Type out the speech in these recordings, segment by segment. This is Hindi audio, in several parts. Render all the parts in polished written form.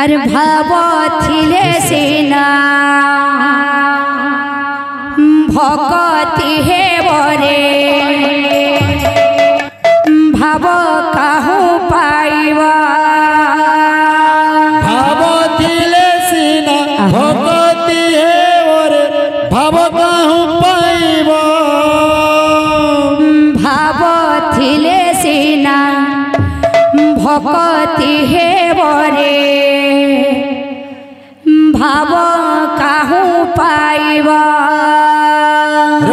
अरे भावथिले सीना भगति हे बरे भाव काहू पाइबा भावथिले सीना भगति हे बरे भाव काहू पाइबा भावथिले सीना भगति हे बरे भाव काहू पाइबा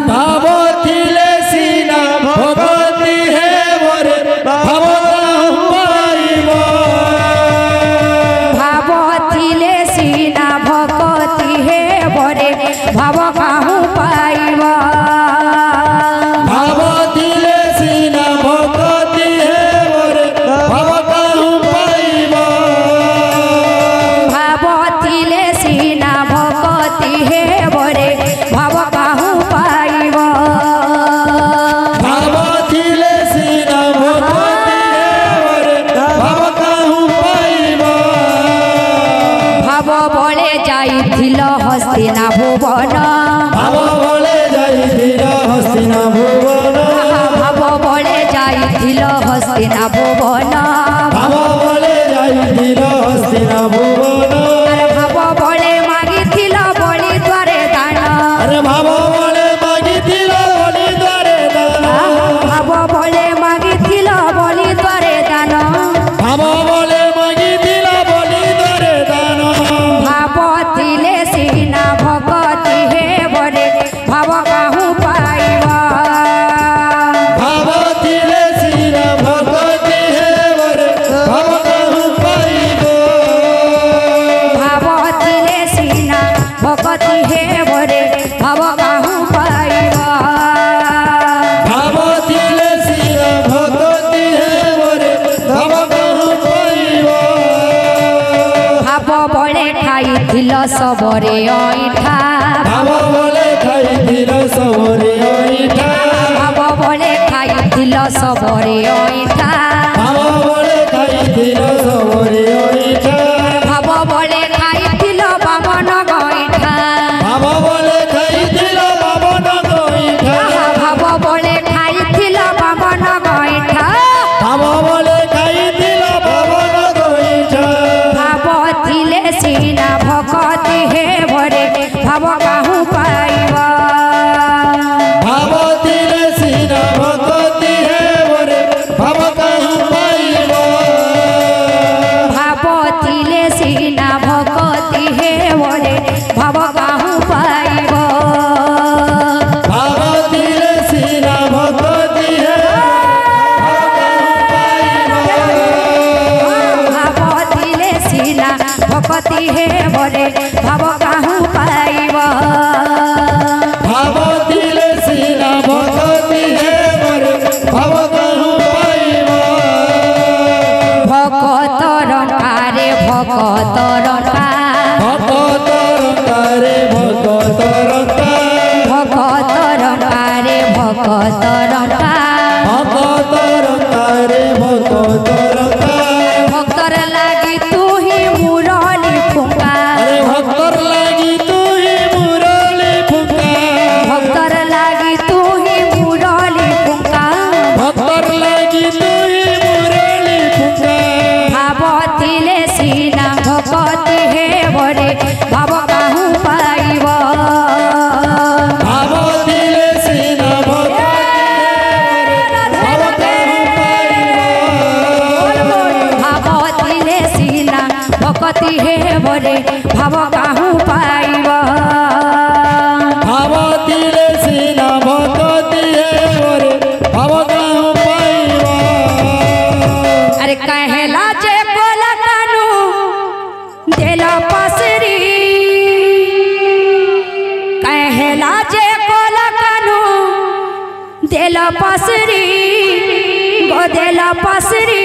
भावथिले सीना भगति हे बरे भाव काहू पाइबा भावथिले सीना भगति हे बरे भाव काहू पाइबा भावथिले सीना भगति हे बरे भाव काहू पाइबा भावथिले सीना भगति हे बरे भाव काहू पाइबा भावथिले सीना भगति हे बरे भाव काहू पाइबा भाव बले जाइथिल हस्तिना भुवन भाव बले जाइथिल हस्तिना भुवन भाव बले जाइथिल हस्तिना भुवन भाव बले जाइथिल हस्तिना भुवन अरे भाव बले मागिथिल बलि द्वारे दान अरे भाव बले मागिथिल बलि द्वारे दान भाव बले मागिथिल बलि द्वारे दान भाव बले मागिथिल बलि द्वारे दान भावथिले सीना भगति हे बरे भाव काहू पाइबा भावथिले सीना भगति हे बरे भाव काहू पाइबा भावथिले सीना भगति हे बरे भाव काहू पाइबा भावथिले सीना भगति हे बरे भाव काहू पाइबा भाव बले खाइथिल सबरे ऐठा भाव बले खाइथिल सबरे ऐठा भाव बले खाइथिल सबरे ऐठा भाव बले खाइथिल सबरे ऐठा भाव बले खाइथिल बामन गैठा भाव बले खाइथिल बामन गैठा भाव बले खाइथिल बामन गैठा भाव बले खाइथिल बामन गैठा भावथिले सीना भगति हे बरे भाव काहू पाइबा भावथिले सीना भगति हे बरे भाव काहू पाइबा भावथिले सीना भगति हे बरे भाव काहू पाइबा भावथिले सीना भगति हे भावथिले सीना भगति हे बरे भाव काहू पाइबा भावथिले सीना भगति हे बरे भाव काहू पाइबा भगतर कारे भगतर का भगतर कारे भगतर का भगतर कारे भगतर का भगतर कारे भगतर का भक्तर लागी तू ही मुरली फुंका अरे भक्तर लागी तू ही मुरली फुंका भक्तर लागी तू ही मुरली फुंका भक्तर लागी तू ही मुरली फुंका भावथिले सीना भगति हे बरे भाव काहू पाइबा भावथिले सीना भगति भाव काहू पाइबा भावथिले सीना भगति हे बरे भाव काहू पाइबा भावथिले सीना भगति हे बरे भाव काहू पाइबा अरे कहेला जे बोला कानू देला पसरी कहेला जे बोला कानू देला पसरी गो देला पसरी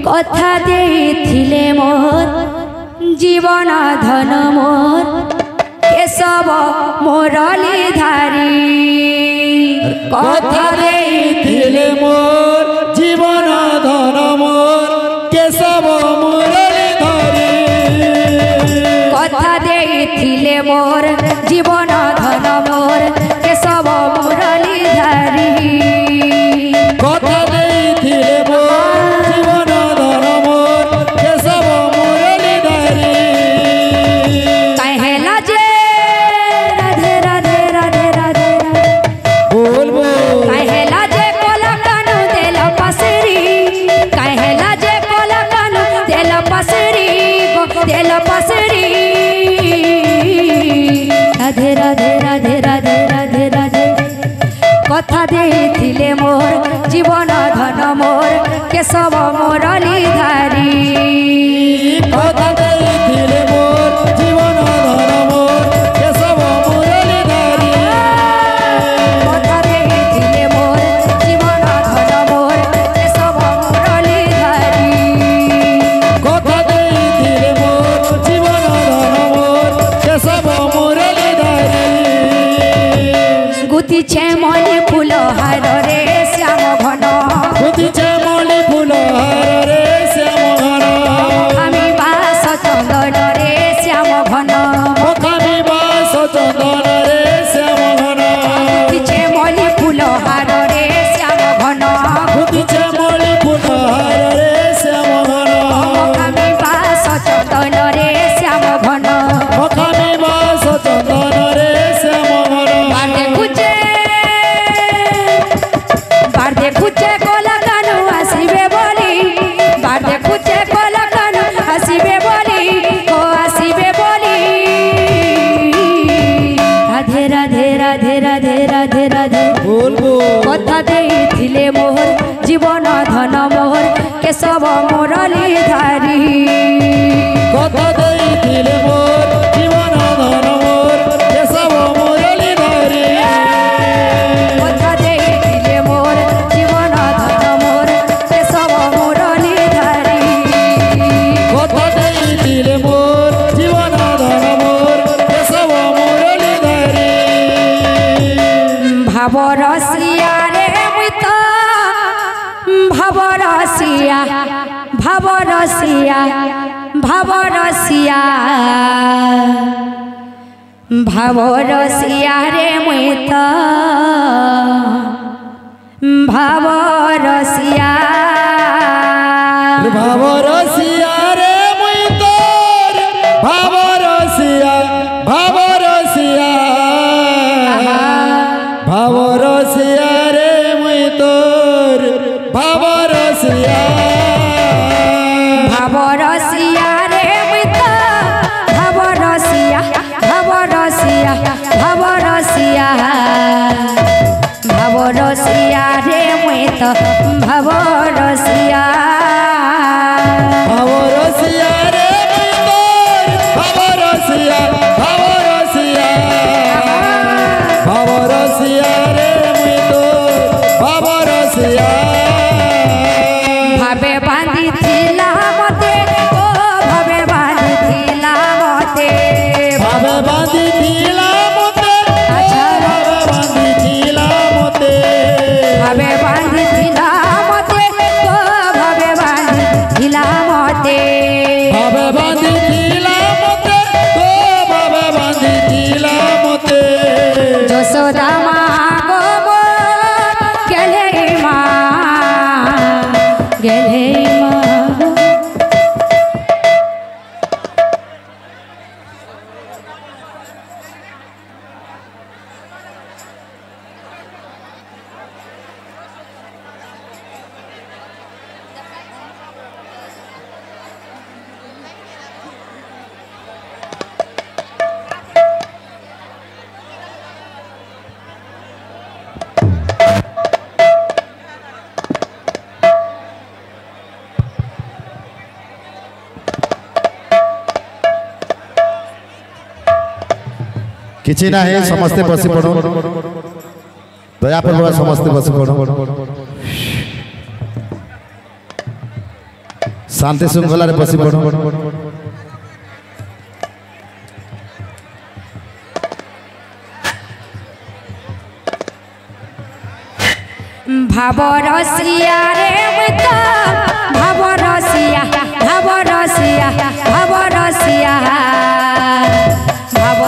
कथा देथिले मोर जीवन धन मोर केशव मुरली धारी कथा देथिले मोर जीवन धन मोर जीवन धन मोर केशव मुरलीधारी कथा देइथिले मोर जीवन धन मोर केशव मुरलीधारी कहेला जे राधे राधे राधे राधे बोल बोल कहेला जे कोला कानू देल पसरी कहेला जे कोला कानू देल पसरी राधे राधे राधे राधे राधे राधे कथा देइथिले मोर जीवन धन मोर केशव मुरलीधारी कथा देइथिले मोर जीवन धन मोर केशव मुरलीधारी कथा देइथिले मोर जीवन धन मोर केशव मुरलीधारी कथा देइथिले मोर जीवन धन मोर केशव मुरलीधारी गुतिछे मने फूल हार रे श्याम घन गुतिछे मने फूल हार रे श्याम घन আমি বাস চন্দন রে শ্যাম ঘন मुखामी बास चंदन रे श्याम घन গুতিছে মলি ফুল হার রে শ্যাম ঘন गुतिछे मने फूल हार रे श्याम घन আমি বাস চন্দন রে শ্যাম ঘন मुखामी बास चंदन रे श्याम घन বাড়ে খুঁজে কোলা কানু আসিবে বলি বাড়ে খুঁজে কোলা কানু আসিবে বলি ও আসিবে বলি রাধে রাধে রাধে রাধে রাধে রাধে बोल बोल কথা দেইছিলে মোর জীবন ধন মোর কেশব মুরলীধারী कथा देइथिले मोर जीवन धन मोर केशव मुरलीधारी কথা দেইছিলে মোর জীবন ধন মোর কেশব মুরলীধারী कथा देइथिले मोर जीवन धन मोर केशव मुरलीधारी ভাব রসিয়া রে মুই তো ভাব রসিয়া ভাব রসিয়া ভাব রসিয়া ভাব রসিয়া রে মুই তো ভাব রসিয়া भाव रसिया रे मुई तोर भाव रसिया भाव रसिया भाव रसिया रे मुई तोर भाव रसिया ভাব রসিয়া রে মুই তো ভাব রসিয়া ভাব রসিয়া ভাব রসিয়া ভাব রসিয়া রে মুই তো ভাব রসিয়া भाव रसिया रे मुई तोर भाव रसिया भाव रसिया भाव रसिया रे मुई तोर भाव रसिया ভাবে বাঁধিছিলা মতে ও ভাবে বাঁধিছিলা মতে भावे बांधी थीला मोते अच्छा। भावे बांधी थीला मोते ভাবে বাঁধিছিলা মতে ও ভাবে বাঁধিছিলা মতে भावे बांधी थीला मोते तो भावे बांधी थीला मोते যশোদা মা গো মো গেলে মা গেলে মা किसी ना है समस्ते बसी पड़ो दया पर समस्ते बसी पड़ो शांति श्रृंखला रे बसी पड़ो ভাব রসিয়া রে মুত ভাব রসিয়া ভাব রসিয়া ভাব রসিয়া ভাব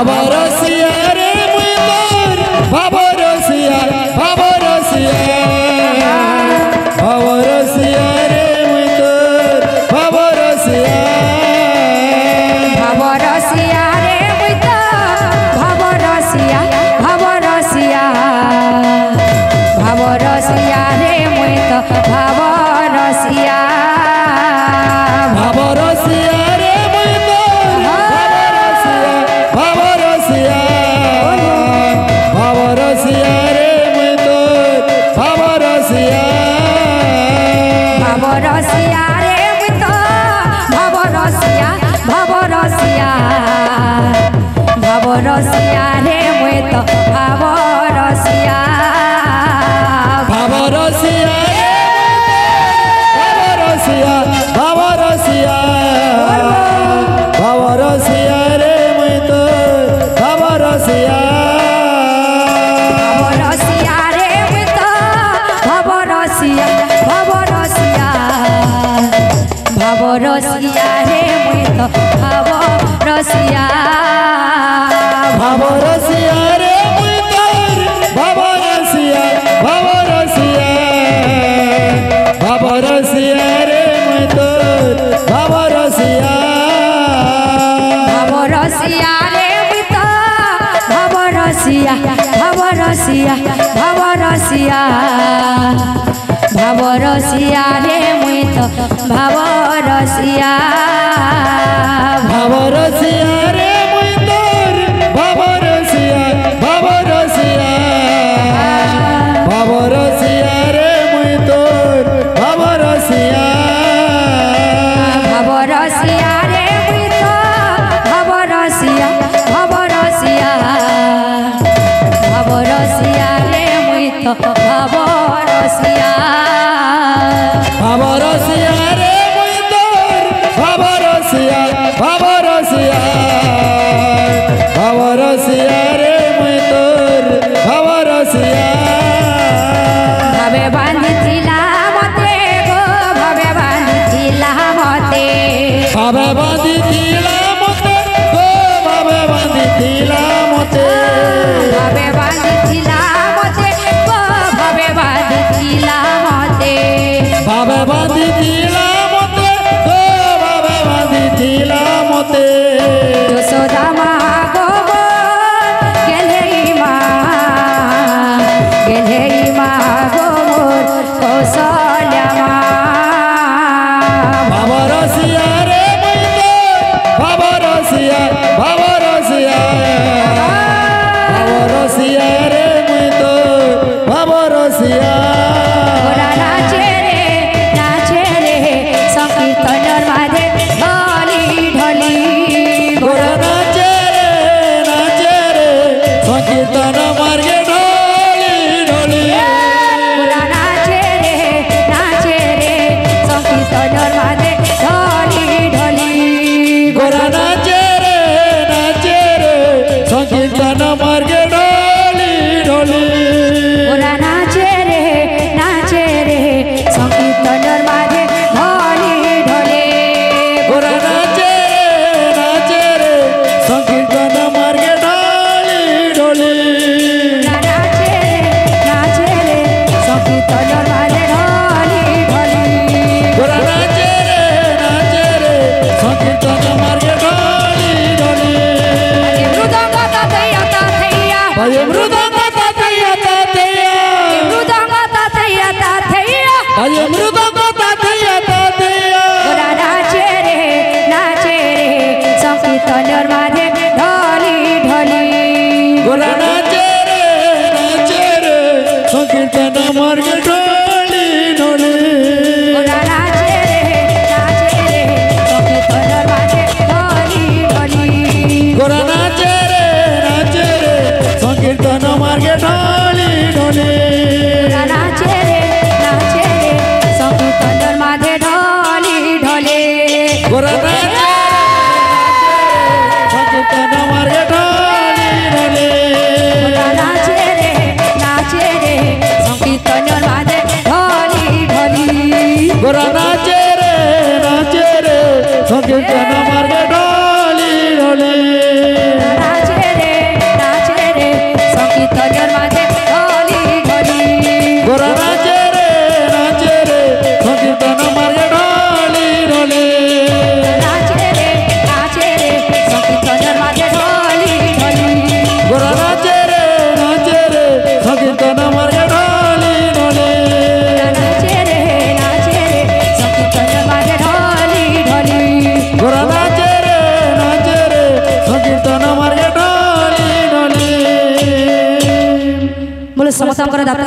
ভাবা রসিয়া রে মুই তোর ভাবা রসিয়া ভাবা রসিয়া ভাবা রসিয়া রে মুই তোর ভাবা রসিয়া ভাবরসিয়া রে মুই তো ভাবরসিয়া ভাবরসিয়া ভাবরসিয়া রে মুই তো ভাবরসিয়া ভাবা রসিয়া রে মুই তোর ভাবা রসিয়া ভাবা রসিয়া রে মুই তোর ভাবা রসিয়া ভাবরসিয়া রে মুই তো ভাবরসিয়া ভাবরসিয়া ভাবরসিয়া রে মুই তো ভাবরসিয়া ভাবা রসিয়া ভাবা রসিয়া ভাবা রসিয়া ভাবা রসিয়া রে মুই তোর ভাবা রসিয়া ভাবরসিয়া রে মুই তো ভাবরসিয়া ভাবরসিয়া ভাবরসিয়া রে মুই তো ভাবরসিয়া ভাবা রসিয়া রে মুই তোর ভাবা রসিয়া ভাবা রসিয়া ভাবা রসিয়া রে মুই তোর ভাবা রসিয়া ভাবরসিয়া রে মুই তো ভাবরসিয়া ভাবরসিয়া ভাবরসিয়া ভাবরসিয়া রে মুই তো ভাবরসিয়া ভাবা রসিয়া রে মুই তোর ভাবা রসিয়া ভাবা রসিয়া ভাবা রসিয়া রে মুই তোর ভাবা রসিয়া ভাবরসিয়া রে মুই তো ভাবরসিয়া ভাবরসিয়া ভাবরসিয়া রে মুই তো ভাবরসিয়া ভাবা রসিয়া রে মুই তোর ভাবা রসিয়া ভাবা রসিয়া ভাবা রসিয়া রে মুই তোর ভাবা রসিয়া ভাবে বাঁধিছিলা মতে গো ভাবে বাঁধিছিলা মতে ভাবে বাঁধিছিলা মতে গো ভাবে বাঁধিছিলা মতে ভাবে বাঁধিছিলা মতে গো ভাবে বাঁধিছিলা মতে ভাবে বাঁধিছিলা মতে গো ভাবে বাঁধিছিলা মতে যশোদা মা গো গেলেই মা গো মোর কৌশল্যা মা ভাবা রসিয়া রে মুই তোর ভাবা রসিয়া ভাবা রসিয়া ভাবা রসিয়া রে মুই তোর ভাবা রসিয়া ওরা নাচে রে সংকীর্তনের মাঝে ঢলি ঢলি গোরা নাচে রে সংকীর্তন মার্গে ঢলি ঢলি ওরা নাচে রে সংকীর্তনের মাঝে ঢলি ঢলি গোরা নাচে রে সংকীর্তন মার্গে ঢলি ঢলি ওরা নাচে রে সংকীর্তনের মাঝে ঢলি ঢলে গোরা নাচে রে সংকীর্তন মার্গে ঢলি ঢলি ওরা নাচে রে সংকীর্তনের মাঝে ঢলি ঢলি গোরা নাচে রে সংকীর্তন মার্গে ঢলি ঢলি মৃদঙ্গ তাতৈয়া তাতৈয়া ভয়ে মৃদঙ্গ তাতৈয়া তাতৈয়া মৃদঙ্গ তাতৈয়া তাতৈয়া ভয়ে মৃদঙ্গ তাতৈয়া তাতৈয়া ওরা নাচে রে সংকীর্তনের মাঝে ঢলি ঢলি গোরা নাচে রে সংকীর্তন মার্গে ঢলি ঢলি ওরা নাচে রে সংকীর্তনের মাঝে ঢলি ঢলি গোরা নাচে রে সংকীর্তন মার্গে ঢলি ঢলি ওরা নাচে রে সংকীর্তনের মাঝে ঢলি ঢলে গোরা নাচে সংকীর্তন মার্গে ঢলি ঢলি ওরা নাচে রে সংকীর্তনের মাঝে ঢলি ঢলি গোরা নাচে রে সংকীর্তন মার্গে ঢলি ঢলি নাচে রে ସମସ୍ତଙ୍କର ଯାତ୍ରା